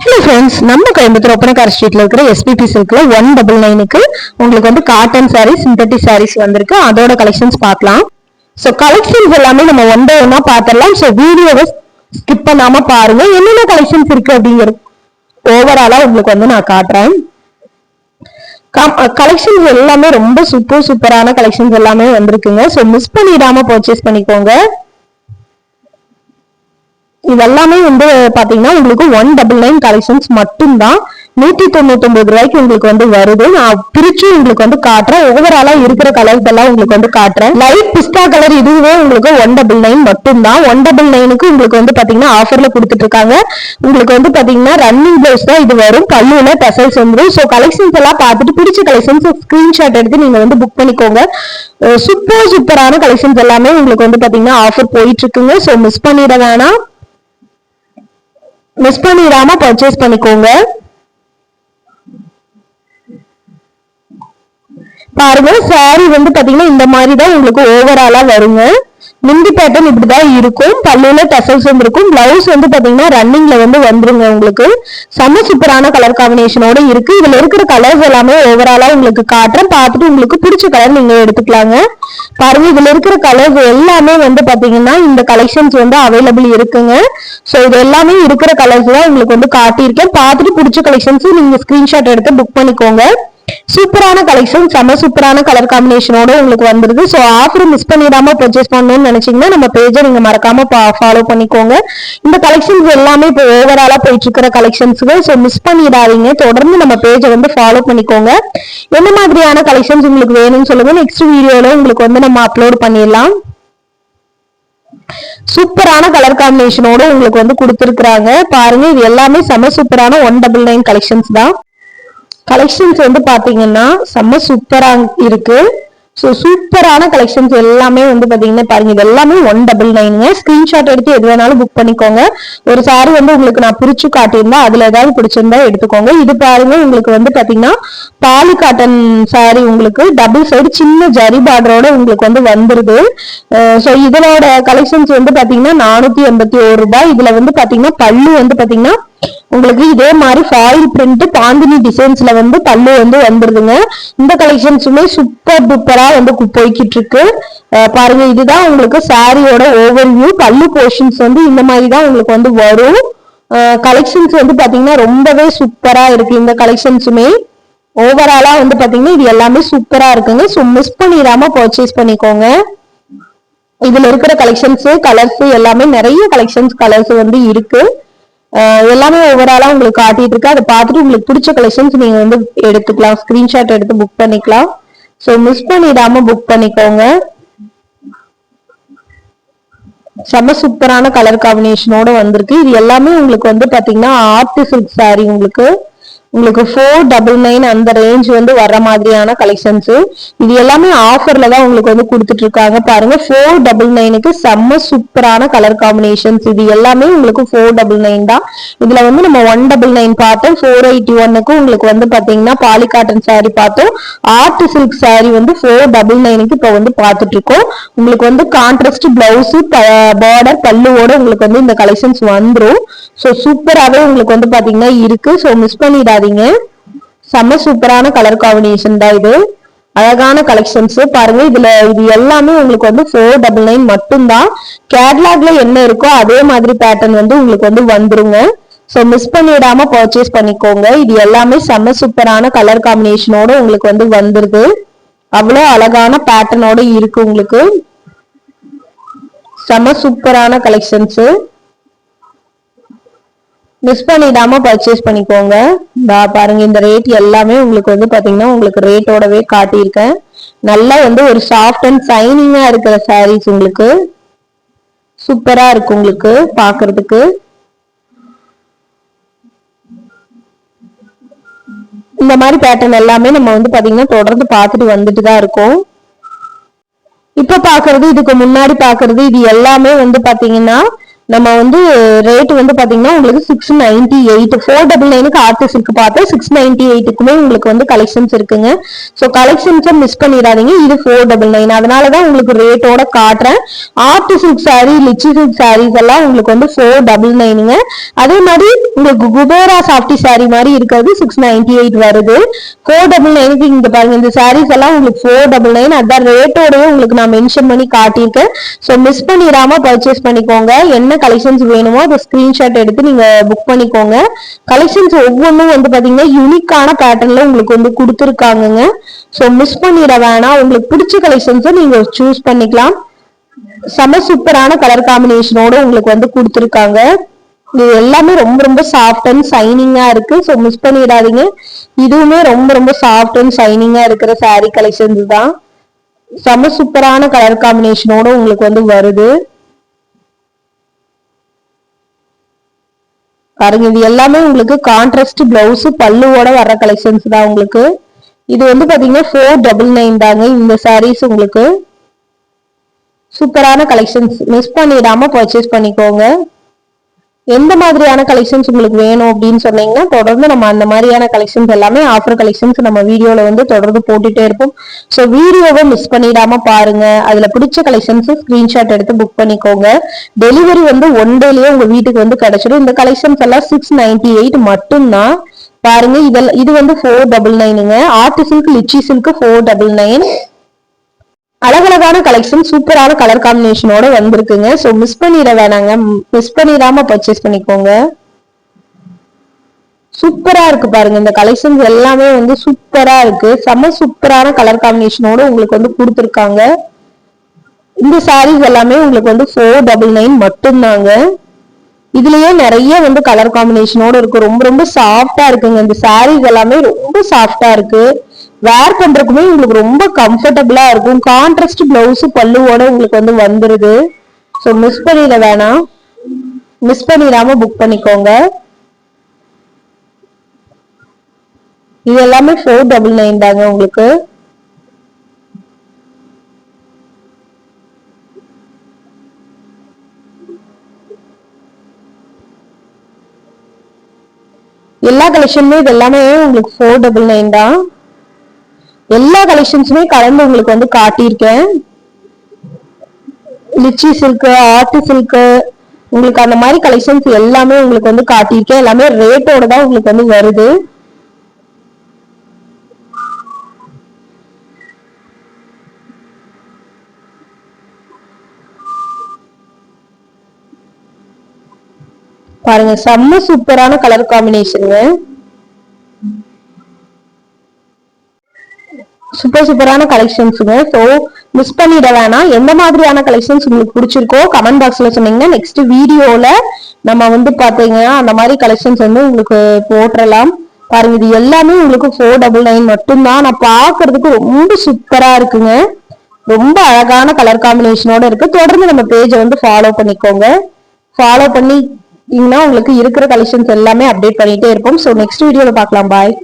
Hello friends, நம்ம கோயம்புத்தூர் ஒப்பனக்கார ஸ்ட்ரீட்ல இருக்கிற எஸ்பிபி சில்க்ல 199க்கு உங்களுக்கு வந்து காட்டன் சாரீஸ், சிந்தட்டிக் சாரீஸ் வந்திருக்கு. அதோட கலெக்ஷன்ஸ் பார்க்கலாம். ஸோ கலெக்ஷன்ஸ் எல்லாமே நம்ம ஒன் பை ஒன்னா பார்த்துடலாம். ஸோ வீடியோவை ஸ்கிப் பண்ணாம பாருங்க. என்னென்ன கலெக்ஷன்ஸ் இருக்கு அப்படிங்கிறது ஓவராலா உங்களுக்கு வந்து நான் காட்டுறேன். கலெக்ஷன்ஸ் எல்லாமே ரொம்ப சூப்பரான கலெக்ஷன்ஸ் எல்லாமே வந்திருக்குங்க. ஸோ மிஸ் பண்ணிடாம பர்ச்சேஸ் பண்ணிக்கோங்க. இதெல்லாமே வந்து பாத்தீங்கன்னா உங்களுக்கு 199 கலெக்ஷன்ஸ் மட்டும்தான். 199 ரூபாய்க்கு உங்களுக்கு வந்து வருது. நான் பிரிச்சு உங்களுக்கு வந்து காட்டுறேன். ஓவராலா இருக்கிற கலர்ஸ் எல்லாம் உங்களுக்கு வந்து காட்டுறேன். லைட் பிஸ்டா கலர் இதுவே உங்களுக்கு 199 மட்டும்தான். 199க்கு உங்களுக்கு வந்து பாத்தீங்கன்னா ஆஃபர்ல கொடுத்துட்டு இருக்காங்க. உங்களுக்கு வந்து பாத்தீங்கன்னா ரன்னிங் பிளவுஸ் தான் இது வரும். பல்லுல டசல்ஸ் வந்துடும். ஸோ கலெக்ஷன்ஸ் எல்லாம் பார்த்துட்டு பிடிச்ச கலெக்ஷன்ஸ் ஸ்கிரீன்ஷாட் எடுத்து நீங்க வந்து புக் பண்ணிக்கோங்க. சூப்பரான கலெக்ஷன்ஸ் எல்லாமே உங்களுக்கு வந்து பாத்தீங்கன்னா ஆஃபர் போயிட்டு இருக்குங்க. ஸோ மிஸ் பண்ணிட வேணாம். மிஸ் பண்ணிடாம பர்ச்சேஸ் பண்ணிக்கோங்க. பாருங்க, சாரி வந்து பாத்தீங்கன்னா இந்த மாதிரி தான் உங்களுக்கு ஓவராலா வருங்க. முந்தி பேட்டர்ன் இப்படிதான் இருக்கும். பல்லுல டசல்ஸ் இருக்கும். பிளவுஸ் வந்து பாத்தீங்கன்னா ரன்னிங்ல வந்து வந்துருங்க. உங்களுக்கு செம்ம சூப்பரான கலர் காம்பினேஷனோட இருக்கு. இதுல இருக்கிற கலர்ஸ் எல்லாமே ஓவராலா உங்களுக்கு காட்டுறேன். பார்த்துட்டு உங்களுக்கு பிடிச்ச கலர் நீங்க எடுத்துக்கலாங்க. பாருங்க, இதுல இருக்கிற கலர்ஸ் எல்லாமே வந்து பாத்தீங்கன்னா இந்த கலெக்ஷன்ஸ் வந்து அவைலபிள் இருக்குங்க. சோ இது எல்லாமே இருக்கிற கலர்ஸ் தான் உங்களுக்கு வந்து காட்டியிருக்கேன். பார்த்துட்டு பிடிச்ச கலெக்ஷன்ஸ் நீங்க ஸ்கிரீன்ஷாட் எடுத்து புக் பண்ணிக்கோங்க. சூப்பரான கலெக்ஷன், செம சூப்பரான கலர் காம்பினேஷனோட உங்களுக்கு வந்துருது. ஸோ ஆஃபர் மிஸ் பண்ணிடாம பர்ச்சேஸ் பண்ணணும்னு நினைச்சீங்கன்னா நம்ம பேஜை நீங்க மறக்காம ஃபாலோ பண்ணிக்கோங்க. இந்த கலெக்ஷன்ஸ் எல்லாமே இப்போ ஓவராலா போயிட்டு இருக்கிற கலெக்ஷன்ஸுக்கு. ஸோ மிஸ் பண்ணிடாதீங்க. தொடர்ந்து நம்ம பேஜை வந்து ஃபாலோ பண்ணிக்கோங்க. என்ன மாதிரியான கலெக்ஷன்ஸ் உங்களுக்கு வேணும்னு சொல்லுங்க. நெக்ஸ்ட் வீடியோல உங்களுக்கு வந்து நம்ம அப்லோட் பண்ணிடலாம். சூப்பரான கலர் காம்பினேஷனோட உங்களுக்கு வந்து கொடுத்துருக்காங்க. பாருங்க, இது எல்லாமே செம சூப்பரான 199 கலெக்ஷன்ஸ் தான். கலெக்ஷன்ஸ் வந்து பாத்தீங்கன்னா செம்ம சூப்பரா இருக்கு. ஸோ சூப்பரான கலெக்ஷன்ஸ் எல்லாமே வந்து பாத்தீங்கன்னா பாருங்க, இது எல்லாமே 199. ஸ்கிரீன்ஷாட் எடுத்து எது வேணாலும் புக் பண்ணிக்கோங்க. ஒரு சாரி வந்து உங்களுக்கு நான் பிரிச்சு காட்டியிருந்தா அதுல ஏதாவது பிடிச்சிருந்தா எடுத்துக்கோங்க. இது பாருங்க, உங்களுக்கு வந்து பாத்தீங்கன்னா பாலி காட்டன் சாரி, உங்களுக்கு டபுள் சைடு சின்ன ஜரி பார்டரோட உங்களுக்கு வந்து வந்துருது. ஸோ இதனோட கலெக்ஷன்ஸ் வந்து பாத்தீங்கன்னா 481 ரூபாய். இதுல வந்து பாத்தீங்கன்னா பல்லு வந்து பாத்தீங்கன்னா உங்களுக்கு இதே மாதிரி ஃபாயில் பிரிண்ட் பாந்தினி டிசைன்ஸ்ல வந்து பல்லு வந்து வந்துருதுங்க. இந்த கலெக்ஷன்ஸுமே சூப்பர் டூப்பரா வந்து போய்கிட்டு இருக்கு. பாருங்க, இதுதான் உங்களுக்கு சாரியோட ஓவர்வியூ. பல்லு போர்ஷன்ஸ் வந்து இந்த மாதிரி தான் உங்களுக்கு வந்து வரும். கலெக்ஷன்ஸ் வந்து பாத்தீங்கன்னா ரொம்பவே சூப்பரா இருக்கு. இந்த கலெக்ஷன்ஸுமே ஓவராலா வந்து பாத்தீங்கன்னா இது எல்லாமே சூப்பரா இருக்குங்க. ஸோ மிஸ் பண்ணிடாம பர்ச்சேஸ் பண்ணிக்கோங்க. இதுல இருக்கிற கலெக்ஷன்ஸ், கலர்ஸ் எல்லாமே நிறைய கலர்ஸ் வந்து இருக்கு. எல்லாமே ஓவராலா உங்களுக்கு காட்டிட்டு இருக்கு. அதை பார்த்துட்டு உங்களுக்கு பிடிச்ச கலெக்ஷன்ஸ் நீங்க வந்து எடுத்துக்கலாம். ஸ்கிரீன்ஷாட் எடுத்து புக் பண்ணிக்கலாம். ஸோ மிஸ் பண்ணிடாம புக் பண்ணிக்கோங்க. செம்ம சூப்பரான கலர் காம்பினேஷனோட வந்திருக்கு. இது எல்லாமே உங்களுக்கு வந்து பாத்தீங்கன்னா ஆர்ட் சில்க் சாரி. உங்களுக்கு 499 அந்த ரேஞ்ச் வந்து வர்ற மாதிரியான கலெக்ஷன்ஸ். இது எல்லாமே ஆஃபர்ல தான் உங்களுக்கு வந்து கொடுத்துட்டு இருக்காங்க. பாருங்க, 499க்கு செம்ம சூப்பரான கலர் காம்பினேஷன்ஸ். இது எல்லாமே உங்களுக்கு 499 தான். இதுல வந்து நம்ம 199 பார்த்தோம். 481க்கு உங்களுக்கு வந்து பாத்தீங்கன்னா பாலி காட்டன் சாரி பார்த்தோம். ஆர்ட் சில்க் சாரி வந்து 499க்கு இப்ப வந்து பார்த்துட்டு இருக்கோம். உங்களுக்கு வந்து கான்ட்ராஸ்ட் பிளவுஸ், பார்டர், பல்லுவோட உங்களுக்கு வந்து இந்த கலெக்ஷன்ஸ் வந்துரும். ஸோ சூப்பராகவே உங்களுக்கு வந்து பாத்தீங்கன்னா இருக்கு. ஸோ மிஸ் பண்ணிடாதீங்க. செம்ம சூப்பரான கலர் காம்பினேஷன் தான் இது. அழகான கலெக்ஷன்ஸ் பாருங்க. இது எல்லாமே உங்களுக்கு வந்து 499 மட்டும்தான். கேட்லாக்ல என்ன இருக்கோ அதே மாதிரி பேட்டர்ன் வந்து உங்களுக்கு வந்து வந்துருங்க. ஸோ மிஸ் பண்ணிடாம பர்ச்சேஸ் பண்ணிக்கோங்க. இது எல்லாமே செம்ம சூப்பரான கலர் காம்பினேஷனோட உங்களுக்கு வந்து வந்துருது. அவ்வளோ அழகான பேட்டர்னோட இருக்கு. உங்களுக்கு செம்ம சூப்பரான கலெக்ஷன்ஸ். மிஸ் பண்ணிடாம பர்ச்சேஸ் பண்ணிக்கோங்க. பாருங்க, இந்த ரேட் எல்லாமே உங்களுக்கு வந்து பாத்தீங்கன்னா உங்களுக்கு ரேட்டோடவே காட்டியிருக்கேன். நல்லா வந்து ஒரு சாஃப்ட் அண்ட் சைனிங்கா இருக்கிற சாரீஸ் உங்களுக்கு சூப்பரா இருக்கு. உங்களுக்கு பாக்குறதுக்கு இந்த மாதிரி பேட்டர்ன் எல்லாமே நம்ம வந்து பாத்தீங்கன்னா தொடர்ந்து பார்த்துட்டு வந்துட்டு தான் இருக்கோம். இப்ப பாக்குறது, இதுக்கு முன்னாடி பாக்குறது, இது எல்லாமே வந்து பாத்தீங்கன்னா நம்ம வந்து ரேட் வந்து பாத்தீங்கன்னா உங்களுக்கு 698 499க்கு ஆர்ட் சில்க் பார்த்து 698க்குமே உங்களுக்கு வந்து கலெக்ஷன்ஸ் இருக்குங்க. ஸோ கலெக்ஷன்ஸை மிஸ் பண்ணிடாதீங்க. இது 499, அதனாலதான் உங்களுக்கு ரேட்டோட காட்டுறேன். Art silk sari, litchi silk saris எல்லாம் உங்களுக்கு வந்து 499ங்க. அதே மாதிரி உங்களுக்கு குபேரா சாஃப்டி சாரி மாதிரி இருக்கிறது 698 வருது. 499க்கு இங்க பாருங்க, இந்த சாரீஸ் எல்லாம் உங்களுக்கு 499, அதான் ரேட்டோடய உங்களுக்கு நான் மென்ஷன் பண்ணி காட்டியிருக்கேன். ஸோ மிஸ் பண்ணிடாம பர்ச்சேஸ் பண்ணிக்கோங்க. என்ன கலெக்ஷன்ஸ் வேணுமோ அதை ஸ்கிரீன்ஷாட் எடுத்து நீங்க புக் பண்ணிக்கோங்க. கலெக்ஷன்ஸ் ஒவ்வொன்றும் வந்து பாத்தீங்கன்னா யூனிக்கான பேட்டர்ன்ல உங்களுக்கு வந்து கொடுத்துருக்காங்க. ஸோ மிஸ் பண்ணிட வேணாம். உங்களுக்கு பிடிச்ச கலெக்ஷன்ஸை நீங்க சூஸ் பண்ணிக்கலாம். செம சூப்பரான கலர் காம்பினேஷனோட உங்களுக்கு வந்து கொடுத்துருக்காங்க. இது எல்லாமே ரொம்ப ரொம்ப சாஃப்ட் அண்ட் சைனிங்கா இருக்கு. ஸோ மிஸ் பண்ணிடாதீங்க. இதுவுமே ரொம்ப ரொம்ப சாஃப்ட் அண்ட் சைனிங்கா இருக்கிற சாரீ கலெக்ஷன்ஸ் தான். செம சூப்பரான கலர் காம்பினேஷனோட உங்களுக்கு வந்து வருது பாருங்க. இது எல்லாமே உங்களுக்கு கான்ட்ராஸ்ட் பிளவுஸ் பல்லுவோட வர்ற கலெக்ஷன்ஸ் தான் உங்களுக்கு. இது வந்து பாத்தீங்கன்னா 499 தாங்க இந்த சாரீஸ். உங்களுக்கு சூப்பரான கலெக்ஷன்ஸ், மிஸ் பண்ணிடாம பர்ச்சேஸ் பண்ணிக்கோங்க. எந்த மாதிரியான கலெக்ஷன்ஸ் உங்களுக்கு வேணும் அப்படின்னு சொன்னீங்கன்னா தொடர்ந்து நம்ம அந்த மாதிரியான கலெக்ஷன்ஸ் எல்லாமே ஆஃபர் கலெக்ஷன்ஸ் நம்ம வீடியோல வந்து தொடர்ந்து போட்டுட்டே இருப்போம். ஸோ வீடியோவை மிஸ் பண்ணிடாம பாருங்க. அதுல பிடிச்ச கலெக்ஷன்ஸ் ஸ்கிரீன்ஷாட் எடுத்து புக் பண்ணிக்கோங்க. டெலிவரி வந்து 1 டேலயே உங்க வீட்டுக்கு வந்து கிடைச்சிடும். இந்த கலெக்ஷன்ஸ் எல்லாம் 698 மட்டும்தான். பாருங்க, இது வந்து 499ங்க. Art silk, litchi silk 499. அழகழகான கலெக்ஷன், சூப்பரான கலர் காம்பினேஷனோட வந்திருக்குங்க. ஸோ மிஸ் பண்ணிட வேணாங்க. மிஸ் பண்ணிடாம பர்ச்சேஸ் பண்ணிக்கோங்க. சூப்பரா இருக்கு பாருங்க. இந்த கலெக்ஷன்ஸ் எல்லாமே வந்து சூப்பரா இருக்கு. செம்ம சூப்பரான கலர் காம்பினேஷனோட உங்களுக்கு வந்து கொடுத்துருக்காங்க. இந்த சாரீஸ் எல்லாமே உங்களுக்கு வந்து 499 மட்டும்தாங்க. இதுலயே நிறைய வந்து கலர் காம்பினேஷனோட இருக்கு. ரொம்ப ரொம்ப சாஃப்டா இருக்குங்க. இந்த சாரீஸ் எல்லாமே ரொம்ப சாஃப்டா இருக்கு. வேர் பண்றதுக்குமே உங்களுக்கு ரொம்ப கம்ஃபர்டபுளா இருக்கும். கான்ட்ராஸ்ட் பிளவுஸ் பல்லுவோட உங்களுக்கு வந்து வந்துருது. ஸோ மிஸ் பண்ணிட வேணாம். மிஸ் பண்ணிடாம புக் பண்ணிக்கோங்க. இது எல்லாமே 499 தாங்க உங்களுக்கு. எல்லா கலெக்ஷனுமே இது எல்லாமே உங்களுக்கு 499 தான். எல்லா கலெக்ஷன்ஸுமே கலந்து உங்களுக்கு வந்து காட்டியிருக்கேன். லிச்சி சில்க், ஆர்ட் சில்க், உங்களுக்கு அந்த மாதிரி கலெக்ஷன்ஸ் எல்லாமே உங்களுக்கு வந்து காட்டியிருக்கேன். எல்லாமே ரேட்டோட தான் உங்களுக்கு வந்து வருது. பாருங்க, செம்ம சூப்பரான கலர் காம்பினேஷனுங்க. சூப்பர் சூப்பரான கலெக்ஷன்ஸுங்க. ஸோ மிஸ் பண்ணிட வேணாம். எந்த மாதிரியான கலெக்ஷன்ஸ் உங்களுக்கு பிடிச்சிருக்கோ கமெண்ட் பாக்ஸ்ல சொன்னீங்கன்னா நெக்ஸ்ட் வீடியோல நம்ம வந்து பாத்தீங்கன்னா அந்த மாதிரி கலெக்ஷன்ஸ் வந்து உங்களுக்கு போட்டுடலாம். பாருங்க, இது எல்லாமே உங்களுக்கு 499 மட்டும்தான். நான் பாக்குறதுக்கு ரொம்ப சூப்பரா இருக்குங்க. ரொம்ப அழகான கலர் காம்பினேஷனோட இருக்கு. தொடர்ந்து நம்ம பேஜை வந்து ஃபாலோ பண்ணிக்கோங்க. ஃபாலோ பண்ணிங்கன்னா உங்களுக்கு இருக்கிற கலெக்ஷன்ஸ் எல்லாமே அப்டேட் பண்ணிட்டே இருப்போம். ஸோ நெக்ஸ்ட் வீடியோல பார்க்கலாம். பாய்.